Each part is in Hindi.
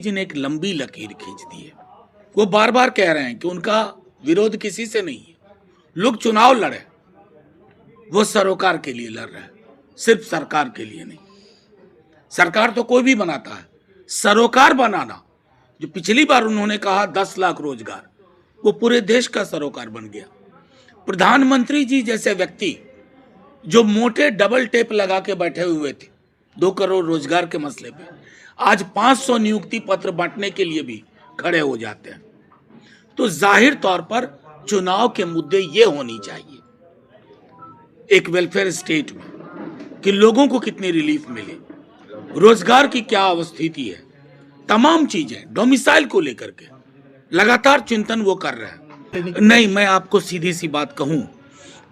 जी ने एक लंबी लकीर खींच दी है। वो बार बार कह रहे हैं कि उनका विरोध किसी से नहीं है। लोग चुनाव लड़े, वो सरोकार के लिए लड़ रहे हैं, सिर्फ सरकार के लिए नहीं। सरकार तो कोई भी बनाता है, सरोकार बनाना, जो पिछली बार उन्होंने कहा 10 लाख रोजगार, वो पूरे देश का सरोकार बन गया। प्रधानमंत्री जी जैसे व्यक्ति जो मोटे डबल टेप लगा के बैठे हुए थे 2 करोड़ रोजगार के मसले पे, आज 500 नियुक्ति पत्र बांटने के लिए भी खड़े हो जाते हैं। तो जाहिर तौर पर चुनाव के मुद्दे ये होनी चाहिए एक वेलफेयर स्टेट में कि लोगों को कितनी रिलीफ मिले, रोजगार की क्या अवस्थिति है, तमाम चीजें डोमिसाइल को लेकर के लगातार चिंतन वो कर रहे हैं। नहीं, मैं आपको सीधी सी बात कहूं,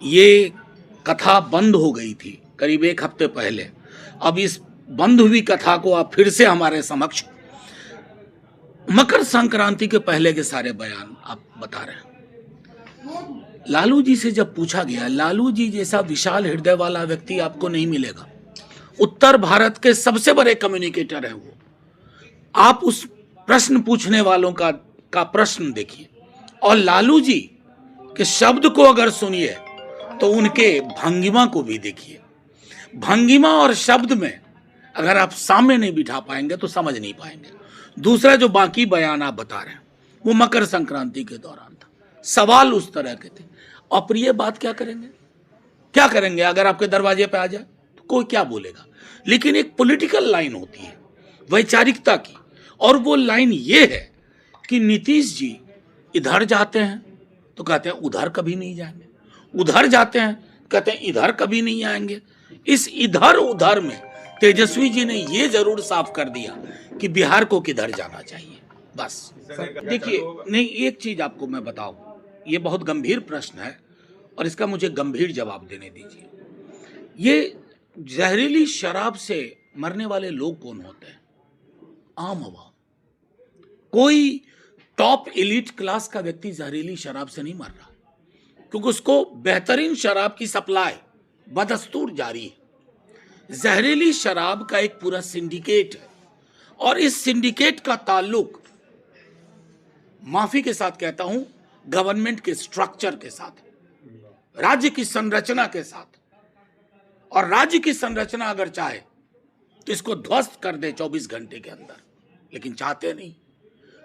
ये कथा बंद हो गई थी करीब 1 हफ्ते पहले। अब इस बंद हुई कथा को आप फिर से हमारे समक्ष मकर संक्रांति के पहले के सारे बयान आप बता रहे हैं। लालू जी से जब पूछा गया, लालू जी जैसा विशाल हृदय वाला व्यक्ति आपको नहीं मिलेगा। उत्तर भारत के सबसे बड़े कम्युनिकेटर है वो। आप उस प्रश्न पूछने वालों का प्रश्न देखिए और लालू जी के शब्द को अगर सुनिए तो उनके भंगिमा को भी देखिए। भंगिमा और शब्द में अगर आप सामने नहीं बिठा पाएंगे तो समझ नहीं पाएंगे। दूसरा जो बाकी बयान आप बता रहे हैं वो मकर संक्रांति के दौरान था, सवाल उस तरह के थे। अप्रिय बात क्या करेंगे, क्या करेंगे? अगर आपके दरवाजे पे आ जाए तो कोई क्या बोलेगा? लेकिन एक पॉलिटिकल लाइन होती है वैचारिकता की, और वो लाइन ये है कि नीतीश जी इधर जाते हैं तो कहते हैं उधर कभी नहीं जाएंगे, उधर जाते हैं कहते हैं इधर कभी नहीं आएंगे। इस इधर उधर में तेजस्वी जी ने ये जरूर साफ कर दिया कि बिहार को किधर जाना चाहिए। बस देखिए, नहीं, एक चीज आपको मैं बताऊं, ये बहुत गंभीर प्रश्न है और इसका मुझे गंभीर जवाब देने दीजिए। ये जहरीली शराब से मरने वाले लोग कौन होते हैं? आम आवाम। कोई टॉप एलिट क्लास का व्यक्ति जहरीली शराब से नहीं मर रहा, क्योंकि उसको बेहतरीन शराब की सप्लाई बदस्तूर जारी है। जहरीली शराब का एक पूरा सिंडिकेट है और इस सिंडिकेट का ताल्लुक, माफी के साथ कहता हूं, गवर्नमेंट के स्ट्रक्चर के साथ, राज्य की संरचना के साथ। और राज्य की संरचना अगर चाहे तो इसको ध्वस्त कर दे 24 घंटे के अंदर, लेकिन चाहते नहीं।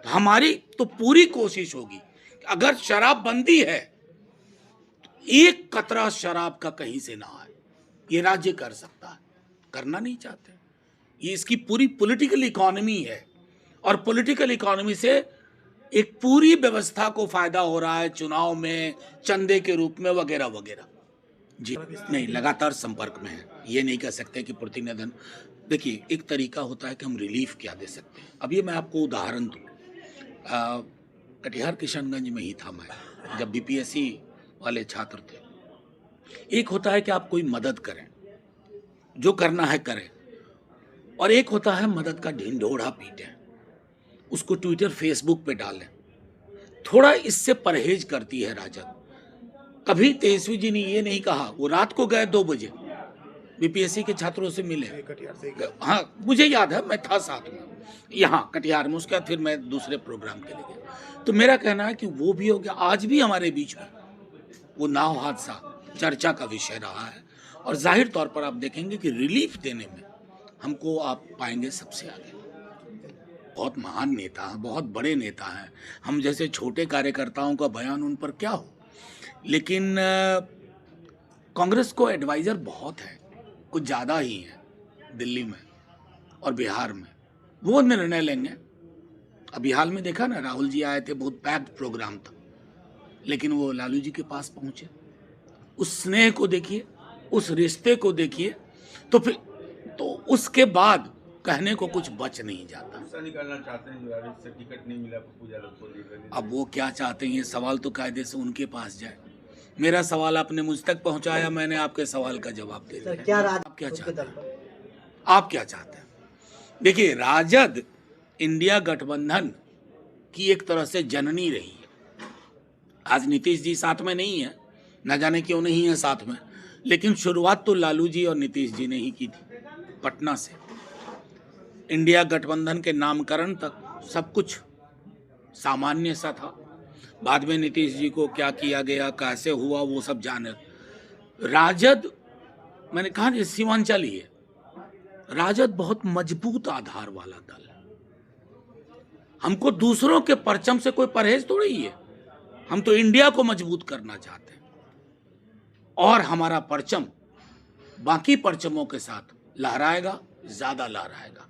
तो हमारी तो पूरी कोशिश होगी कि अगर शराबबंदी है तो एक कतरा शराब का कहीं से ना आए। ये राज्य कर सकता है, करना नहीं चाहते। ये इसकी पूरी पॉलिटिकल इकोनॉमी है और पॉलिटिकल इकोनॉमी से एक पूरी व्यवस्था को फायदा हो रहा है, चुनाव में चंदे के रूप में वगैरह वगैरह। जी नहीं, लगातार संपर्क में है। ये नहीं कह सकते कि प्रतिनिधन। देखिए, एक तरीका होता है कि हम रिलीफ क्या दे सकते हैं। अब ये मैं आपको उदाहरण दूं, कटिहार किशनगंज में ही था मैं जब बीपीएससी वाले छात्र थे। एक होता है कि आप कोई मदद करें, जो करना है करें, और एक होता है मदद का ढिंढोरा पीटें, उसको ट्विटर फेसबुक पे डालें। थोड़ा इससे परहेज करती है राजद। कभी तेजस्वी जी ने ये नहीं कहा, वो रात को गए 2 बजे बीपीएससी के छात्रों से मिले। हाँ, मुझे याद है, मैं था साथ में यहाँ कटिहार में। उसके बाद फिर मैं दूसरे प्रोग्राम के लिए गया। तो मेरा कहना है कि वो भी हो गया। आज भी हमारे बीच में वो नाव हादसा चर्चा का विषय रहा है और जाहिर तौर पर आप देखेंगे कि रिलीफ देने में हमको आप पाएंगे सबसे आगे। बहुत महान नेता हैं, बहुत बड़े नेता हैं। हम जैसे छोटे कार्यकर्ताओं का बयान उन पर क्या हो, लेकिन कांग्रेस को एडवाइजर बहुत है, कुछ ज़्यादा ही है दिल्ली में और बिहार में। वो निर्णय लेंगे। अभी हाल में देखा ना, राहुल जी आए थे, बहुत पैक्ड प्रोग्राम था, लेकिन वो लालू जी के पास पहुंचे। उस स्नेह को देखिए, उस रिश्ते को देखिए, तो फिर तो उसके बाद कहने को कुछ बच नहीं जाता। निकालना चाहते हैं, से टिकट नहीं मिला पूजा लोग को। अब वो क्या चाहते हैं, ये सवाल तो कायदे से उनके पास जाए। मेरा सवाल आपने मुझ तक पहुंचाया, मैंने आपके सवाल का जवाब दे दिया। आप क्या चाहते हैं? आप क्या चाहते हैं? देखिए, राजद इंडिया गठबंधन की एक तरह से जननी रही है। आज नीतीश जी साथ में नहीं है, न जाने क्यों नहीं है साथ में, लेकिन शुरुआत तो लालू जी और नीतीश जी ने ही की थी। पटना से इंडिया गठबंधन के नामकरण तक सब कुछ सामान्य सा था। बाद में नीतीश जी को क्या किया गया, कैसे हुआ, वो सब जाने। राजद, मैंने कहा ये सीमांचल ही है, राजद बहुत मजबूत आधार वाला दल है। हमको दूसरों के परचम से कोई परहेज थोड़ी ही है। हम तो इंडिया को मजबूत करना चाहते हैं और हमारा परचम बाकी परचमों के साथ लहराएगा, ज्यादा लहराएगा।